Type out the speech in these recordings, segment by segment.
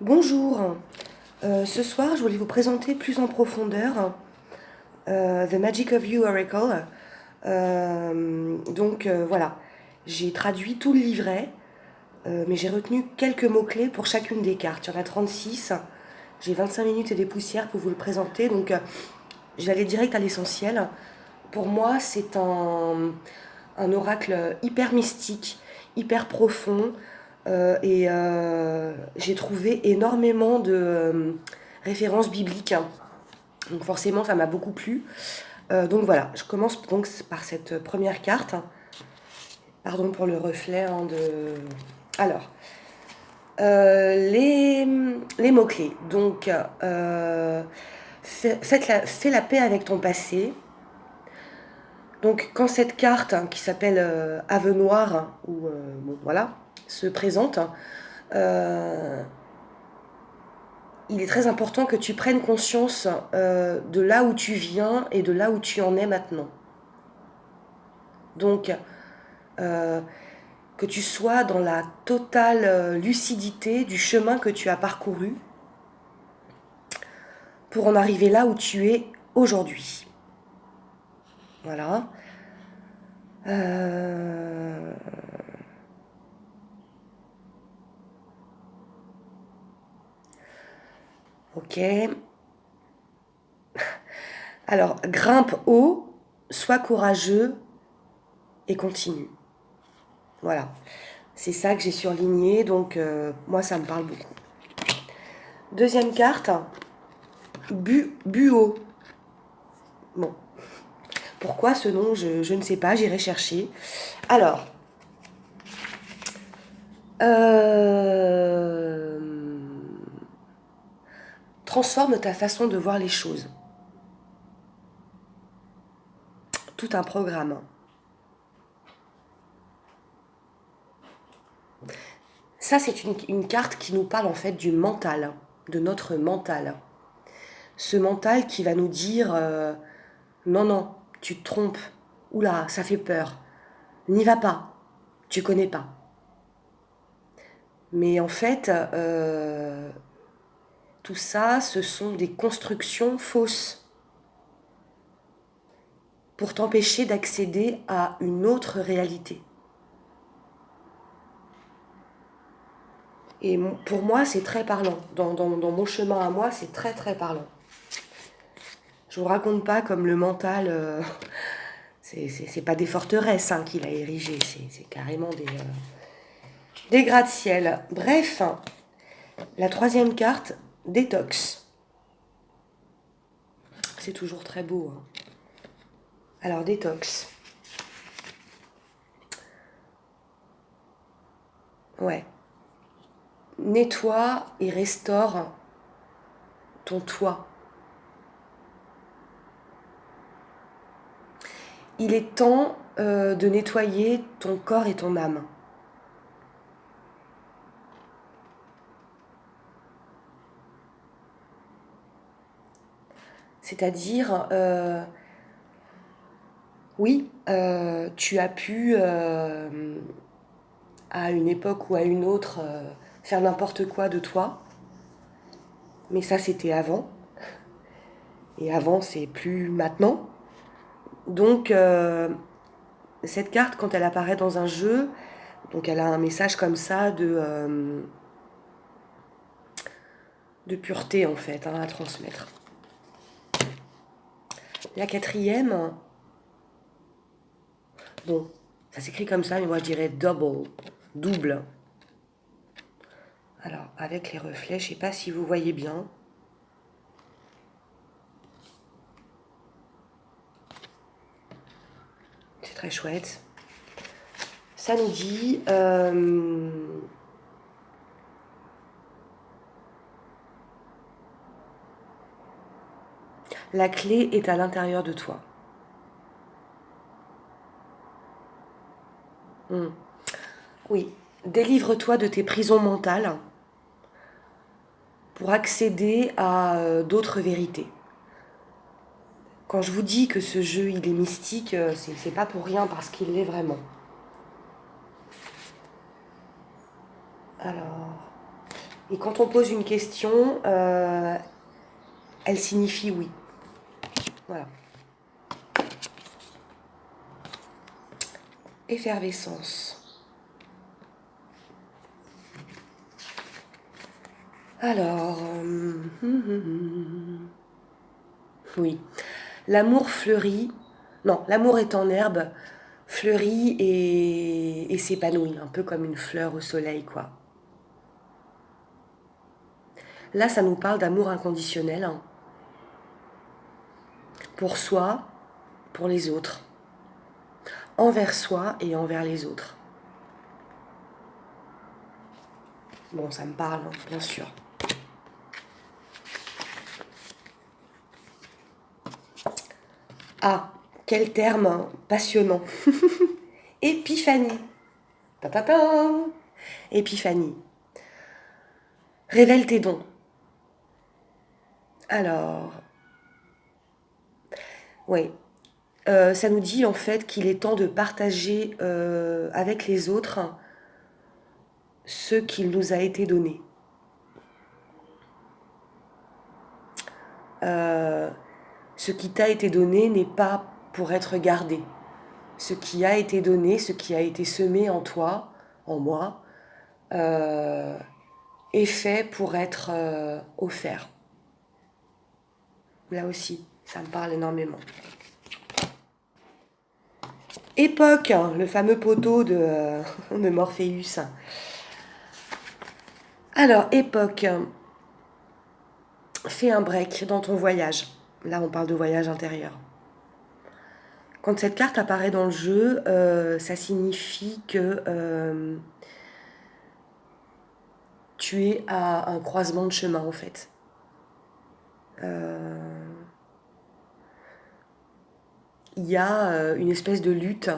Bonjour. Ce soir, je voulais vous présenter plus en profondeur The Magic of You Oracle. Voilà, j'ai traduit tout le livret, mais j'ai retenu quelques mots-clés pour chacune des cartes. Il y en a 36. J'ai 25 minutes et des poussières pour vous le présenter, donc j'allais direct à l'essentiel. Pour moi, c'est un oracle hyper mystique, hyper profond, j'ai trouvé énormément de références bibliques. Donc forcément, ça m'a beaucoup plu. Donc voilà, je commence donc par cette première carte. Pardon pour le reflet Alors, les mots-clés. Donc, fais la paix avec ton passé. Donc, quand cette carte qui s'appelle Ave Noire, voilà, se présente, euh, il est très important que tu prennes conscience de là où tu viens et de là où tu en es maintenant. Donc, euh, que tu sois dans la totale lucidité du chemin que tu as parcouru pour en arriver là où tu es aujourd'hui. Voilà. Euh, Ok. Alors, grimpe haut, sois courageux et continue. Voilà. C'est ça que j'ai surligné, donc moi ça me parle beaucoup. Deuxième carte, Buo. Bon, pourquoi ce nom, je ne sais pas, j'irai chercher. Alors, euh, transforme ta façon de voir les choses. Tout un programme. Ça, c'est une carte qui nous parle en fait du mental, de notre mental. Ce mental qui va nous dire non, non, tu te trompes. Oula, ça fait peur. N'y va pas. Tu connais pas. Mais en fait, tout ça, ce sont des constructions fausses pour t'empêcher d'accéder à une autre réalité. Et pour moi, c'est très parlant. Dans mon chemin à moi, c'est très très parlant. Je vous raconte pas comme le mental, c'est pas des forteresses qu'il a érigées, c'est carrément des gratte-ciel. Bref, la troisième carte, détox. C'est toujours très beau. Alors, détox. Ouais. Nettoie et restaure ton toit. Il est temps de nettoyer ton corps et ton âme. C'est-à-dire, oui, tu as pu, à une époque ou à une autre, faire n'importe quoi de toi, mais ça c'était avant, et avant c'est plus maintenant. Donc, cette carte, quand elle apparaît dans un jeu, donc elle a un message comme ça de pureté en fait à transmettre. La quatrième, bon, ça s'écrit comme ça, mais moi je dirais double, double. Alors, avec les reflets, je ne sais pas si vous voyez bien. C'est très chouette. Ça nous dit... la clé est à l'intérieur de toi. Oui, délivre-toi de tes prisons mentales pour accéder à d'autres vérités. Quand je vous dis que ce jeu il est mystique, c'est pas pour rien parce qu'il l'est vraiment. Alors, Et quand on pose une question, elle signifie oui. Voilà. Effervescence. Alors, oui. L'amour fleurit. Non, l'amour est en herbe, fleurit et s'épanouit, un peu comme une fleur au soleil, quoi. Là, ça nous parle d'amour inconditionnel, hein, pour soi, pour les autres, envers soi et envers les autres. Bon, ça me parle, hein, bien sûr. Ah, quel terme passionnant. Épiphanie. Ta-ta-ta. Épiphanie. Révèle tes dons. Alors, oui. Ça nous dit en fait qu'il est temps de partager avec les autres ce qu'il nous a été donné. Ce qui t'a été donné n'est pas pour être gardé. Ce qui a été donné, ce qui a été semé en toi, en moi, est fait pour être offert. Là aussi, ça me parle énormément. Époque, le fameux poteau de Morpheus. Alors, époque, fais un break dans ton voyage. Là, on parle de voyage intérieur. Quand cette carte apparaît dans le jeu, ça signifie que tu es à un croisement de chemin, en fait. Il y a une espèce de lutte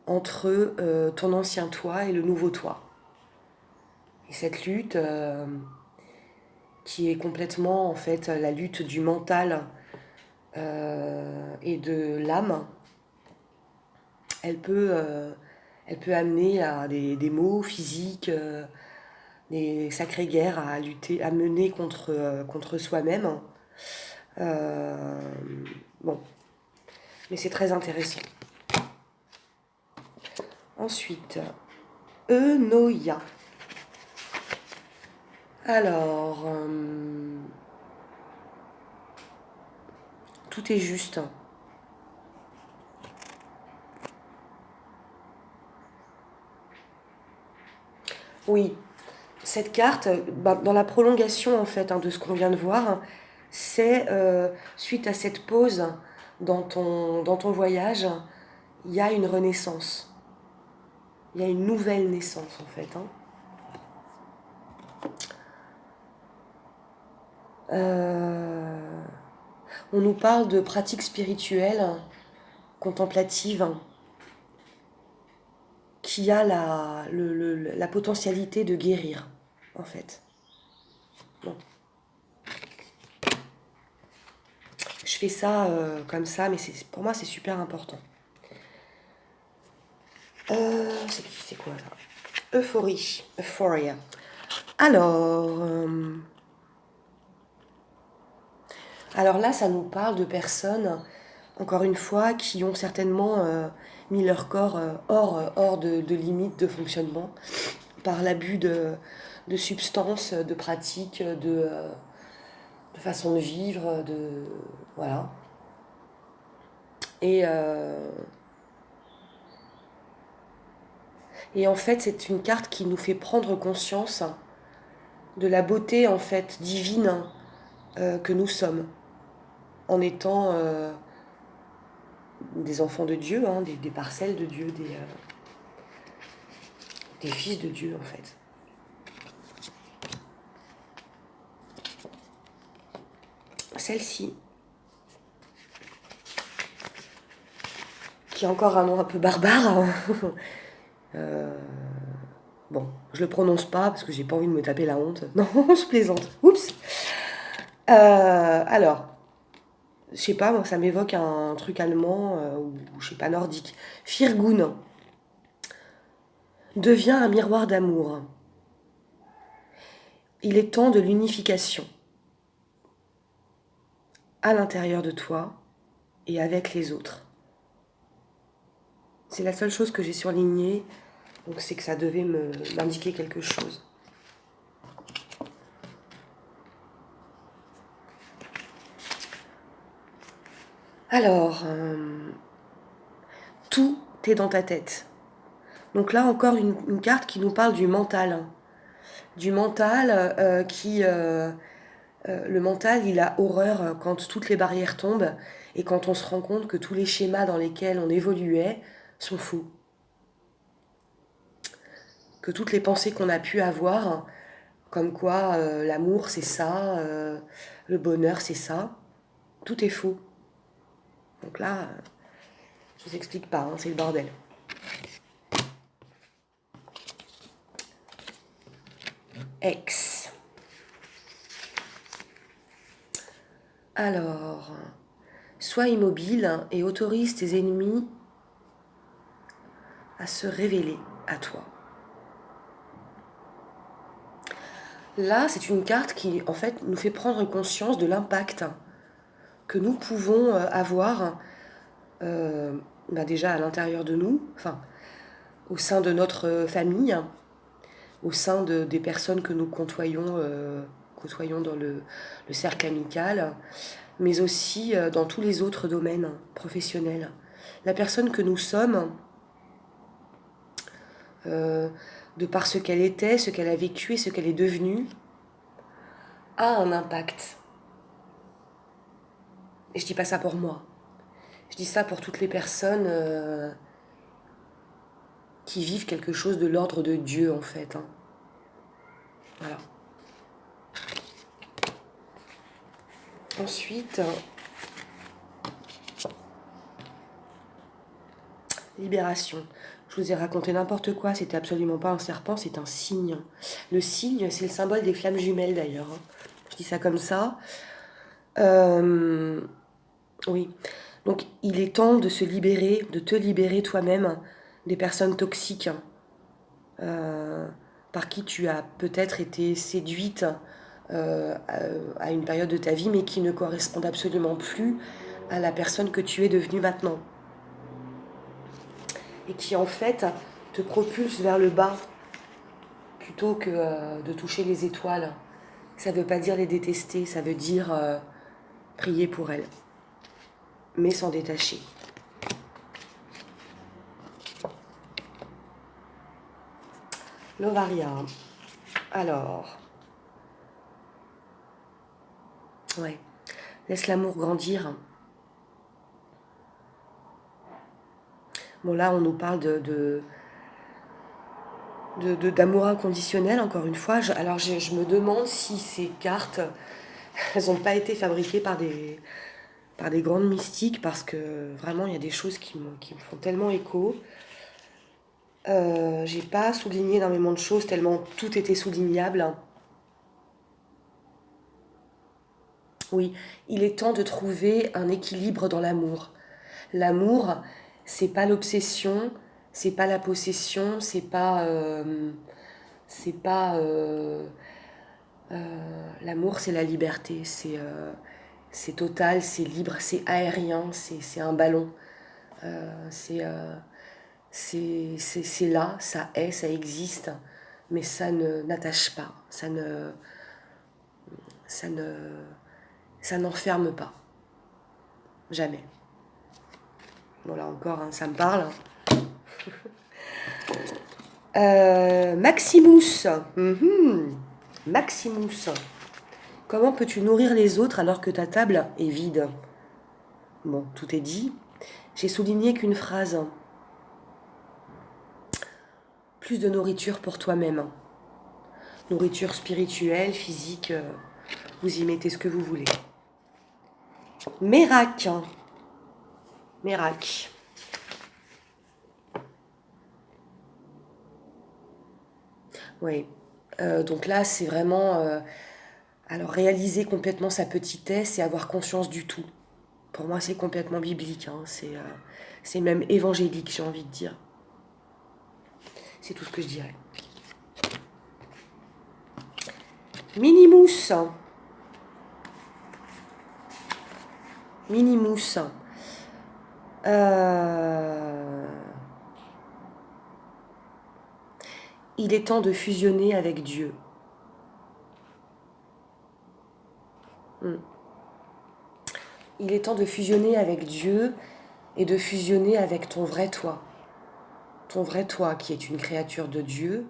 entre ton ancien toi et le nouveau toi. Et cette lutte, qui est complètement en fait la lutte du mental et de l'âme, elle peut amener à des maux physiques, des sacrées guerres à lutter, à mener contre soi-même. Bon, mais c'est très intéressant. Ensuite, Eunoia. Alors, tout est juste. Oui, cette carte, dans la prolongation en fait de ce qu'on vient de voir, c'est suite à cette pause dans ton voyage, il y a une renaissance. Il y a une nouvelle naissance en fait. On nous parle de pratiques spirituelles, contemplatives, qui a la potentialité de guérir, en fait. Bon. Je fais ça comme ça, mais pour moi, c'est super important. C'est quoi ça? Euphorie. Euphoria. Alors là, ça nous parle de personnes, encore une fois, qui ont certainement mis leur corps hors de limites de fonctionnement par l'abus de substances, de pratiques, de façon de vivre, voilà. Et, et en fait, c'est une carte qui nous fait prendre conscience de la beauté en fait divine que nous sommes, en étant des enfants de Dieu, des parcelles de Dieu, des fils de Dieu en fait. Celle-ci, qui a encore un nom un peu barbare. Bon, je le prononce pas parce que j'ai pas envie de me taper la honte. Non, je plaisante. Oups. Alors, je sais pas, moi, ça m'évoque un truc allemand ou je sais pas, nordique. Firgun devient un miroir d'amour. Il est temps de l'unification à l'intérieur de toi et avec les autres. C'est la seule chose que j'ai surlignée, donc c'est que ça devait m'indiquer quelque chose. Alors, tout est dans ta tête. Donc là encore une carte qui nous parle du mental. Du mental le mental, il a horreur quand toutes les barrières tombent et quand on se rend compte que tous les schémas dans lesquels on évoluait sont faux. Que toutes les pensées qu'on a pu avoir, comme quoi l'amour c'est ça, le bonheur c'est ça, tout est faux. Donc là, je vous explique pas, hein, c'est le bordel. Ex. Alors, sois immobile et autorise tes ennemis à se révéler à toi. Là, c'est une carte qui, en fait, nous fait prendre conscience de l'impact que nous pouvons avoir déjà à l'intérieur de nous, enfin, au sein de notre famille, au sein des personnes que nous côtoyons dans le cercle amical, mais aussi dans tous les autres domaines professionnels. La personne que nous sommes, de par ce qu'elle était, ce qu'elle a vécu et ce qu'elle est devenue, a un impact. Et je dis pas ça pour moi. Je dis ça pour toutes les personnes qui vivent quelque chose de l'ordre de Dieu, en fait. Hein. Voilà. Ensuite, libération. Je vous ai raconté n'importe quoi, c'était absolument pas un serpent, c'est un cygne. Le cygne, c'est le symbole des flammes jumelles d'ailleurs. Hein. Je dis ça comme ça. Oui. Donc il est temps de se libérer, de te libérer toi-même des personnes toxiques par qui tu as peut-être été séduite à une période de ta vie, mais qui ne correspondent absolument plus à la personne que tu es devenue maintenant. Et qui en fait te propulse vers le bas plutôt que de toucher les étoiles. Ça ne veut pas dire les détester, ça veut dire prier pour elles, mais s'en détacher. L'ovaria. Alors, ouais, laisse l'amour grandir. Bon là, on nous parle d'amour inconditionnel, encore une fois. Alors je me demande si ces cartes, elles n'ont pas été fabriquées par des grandes mystiques, parce que vraiment, il y a des choses qui me font tellement écho. J'ai pas souligné énormément de choses, tellement tout était soulignable. Oui, il est temps de trouver un équilibre dans l'amour. L'amour, c'est pas l'obsession, c'est pas la possession, c'est pas l'amour, c'est la liberté, c'est total, c'est libre, c'est aérien, c'est un ballon. C'est c'est là, ça est, ça existe, mais n'attache pas, ça ne, ça n'enferme pas, jamais. Bon là encore, hein, ça me parle. Maximus. Maximus. Comment peux-tu nourrir les autres alors que ta table est vide? Bon, tout est dit. J'ai souligné qu'une phrase. Plus de nourriture pour toi-même. Nourriture spirituelle, physique, vous y mettez ce que vous voulez. Mérac. Mérac. Oui. Donc là, c'est vraiment... alors, réaliser complètement sa petitesse et avoir conscience du tout. Pour moi, c'est complètement biblique. Hein. C'est même évangélique, j'ai envie de dire. C'est tout ce que je dirais. Mini-mousse. Mini-mousse. Il est temps de fusionner avec Dieu. Il est temps de fusionner avec Dieu et de fusionner avec ton vrai toi. Ton vrai toi qui est une créature de Dieu.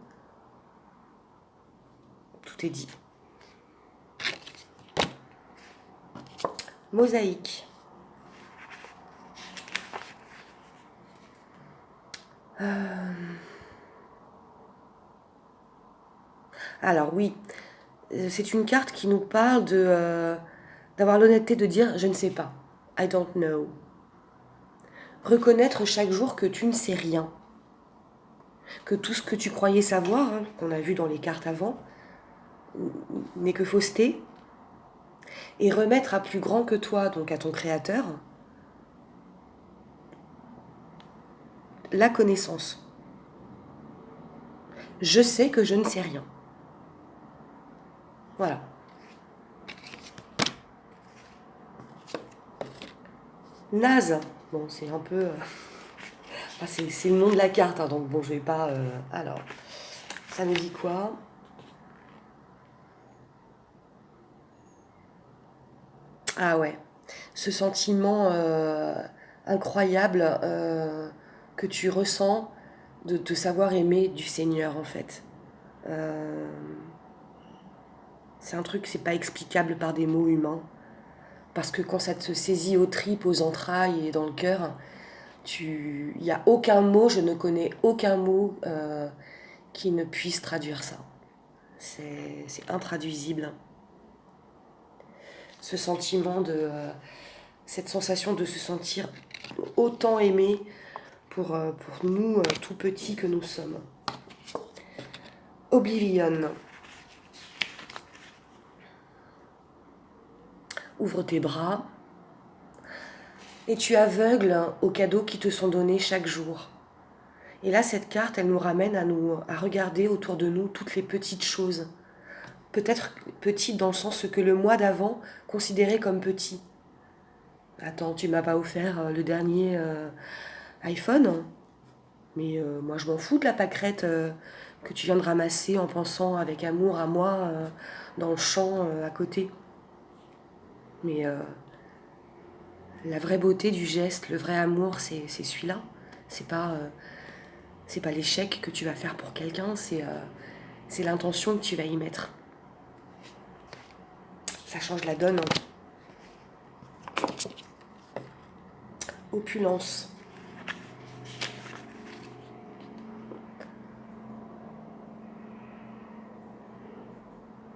Tout est dit. Mosaïque. Alors oui, c'est une carte qui nous parle d'avoir l'honnêteté de dire je ne sais pas. I don't know. Reconnaître chaque jour que tu ne sais rien. Que tout ce que tu croyais savoir, hein, qu'on a vu dans les cartes avant, n'est que fausseté. Et remettre à plus grand que toi, donc à ton créateur, la connaissance. Je sais que je ne sais rien. Voilà. Naze. Bon, c'est un peu... Enfin, c'est le nom de la carte, hein, donc bon, je vais pas... Alors, ça nous dit quoi? Ah ouais. Ce sentiment incroyable que tu ressens de te savoir aimer du Seigneur, en fait. Euh, c'est un truc, c'est pas explicable par des mots humains. Parce que quand ça te saisit aux tripes, aux entrailles et dans le cœur, il n'y a aucun mot, je ne connais aucun mot qui ne puisse traduire ça. C'est intraduisible. Ce sentiment cette sensation de se sentir autant aimé pour nous, tout petits que nous sommes. Oblivion. Ouvre tes bras et tu aveugles aux cadeaux qui te sont donnés chaque jour. Et là, cette carte, elle nous ramène à regarder autour de nous toutes les petites choses. Peut-être petites dans le sens que le mois d'avant considérait comme petit. Attends, tu m'as pas offert le dernier iPhone, mais moi je m'en fous de la pâquerette que tu viens de ramasser en pensant avec amour à moi dans le champ à côté. Mais la vraie beauté du geste, le vrai amour, c'est celui-là. C'est pas, euh, c'est pas l'échec que tu vas faire pour quelqu'un, c'est l'intention que tu vas y mettre. Ça change la donne. Opulence.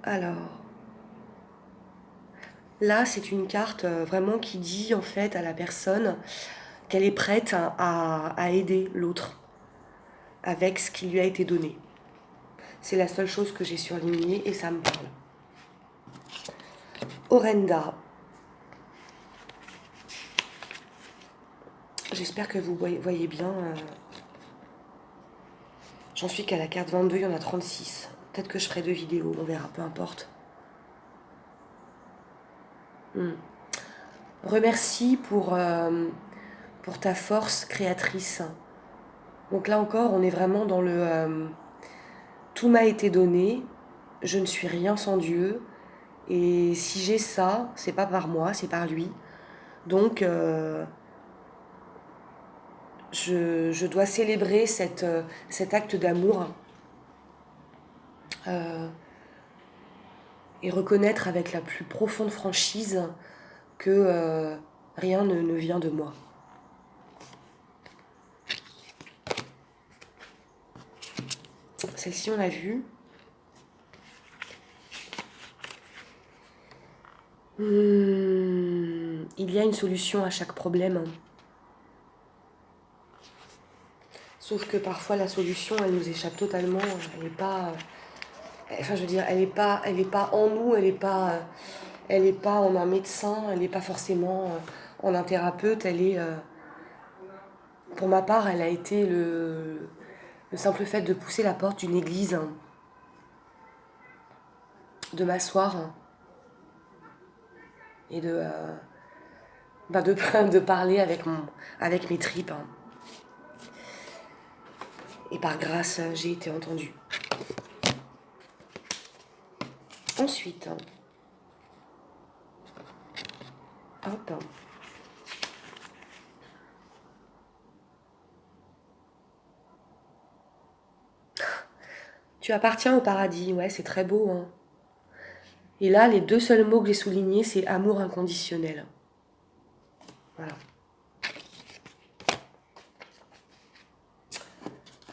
Alors, là, c'est une carte vraiment qui dit en fait à la personne qu'elle est prête à aider l'autre avec ce qui lui a été donné. C'est la seule chose que j'ai surlignée et ça me parle. Orenda. J'espère que vous voyez bien. J'en suis qu'à la carte 22, il y en a 36. Peut-être que je ferai 2 vidéos, on verra, peu importe. Remercie pour ta force créatrice. Donc là encore, on est vraiment dans le tout m'a été donné, je ne suis rien sans Dieu, et si j'ai ça, c'est pas par moi, c'est par lui. Donc je dois célébrer cet acte d'amour euh, et reconnaître avec la plus profonde franchise que rien ne vient de moi. Celle-ci, on l'a vue. Il y a une solution à chaque problème. Sauf que parfois la solution, elle nous échappe totalement. Elle n'est pas... Enfin, je veux dire, elle est pas en nous, elle est pas en un médecin, elle n'est pas forcément en un thérapeute. Elle est... pour ma part, elle a été le simple fait de pousser la porte d'une église, de m'asseoir et de parler avec mes tripes. Et par grâce, j'ai été entendue. Ensuite, hop. Tu appartiens au paradis, ouais, c'est très beau, hein. Et là, les 2 seuls mots que j'ai soulignés, c'est amour inconditionnel. Voilà.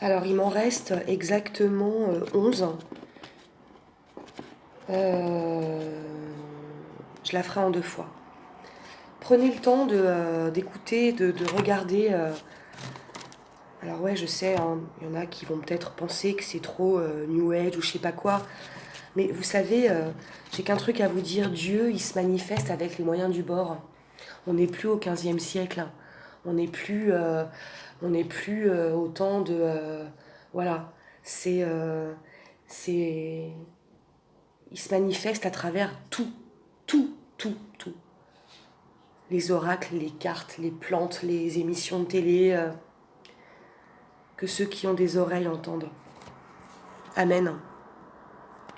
Alors, il m'en reste exactement 11. Je la ferai en 2 fois. Prenez le temps d'écouter, de regarder. Alors ouais, je sais, hein, il y en a qui vont peut-être penser que c'est trop New Age ou je sais pas quoi. Mais vous savez, j'ai qu'un truc à vous dire. Dieu, il se manifeste avec les moyens du bord. On n'est plus au 15e siècle, hein. On n'est plus, au temps de... voilà. C'est... c'est... Il se manifeste à travers tout. Tout, tout, tout. Les oracles, les cartes, les plantes, les émissions de télé... que ceux qui ont des oreilles entendent. Amen.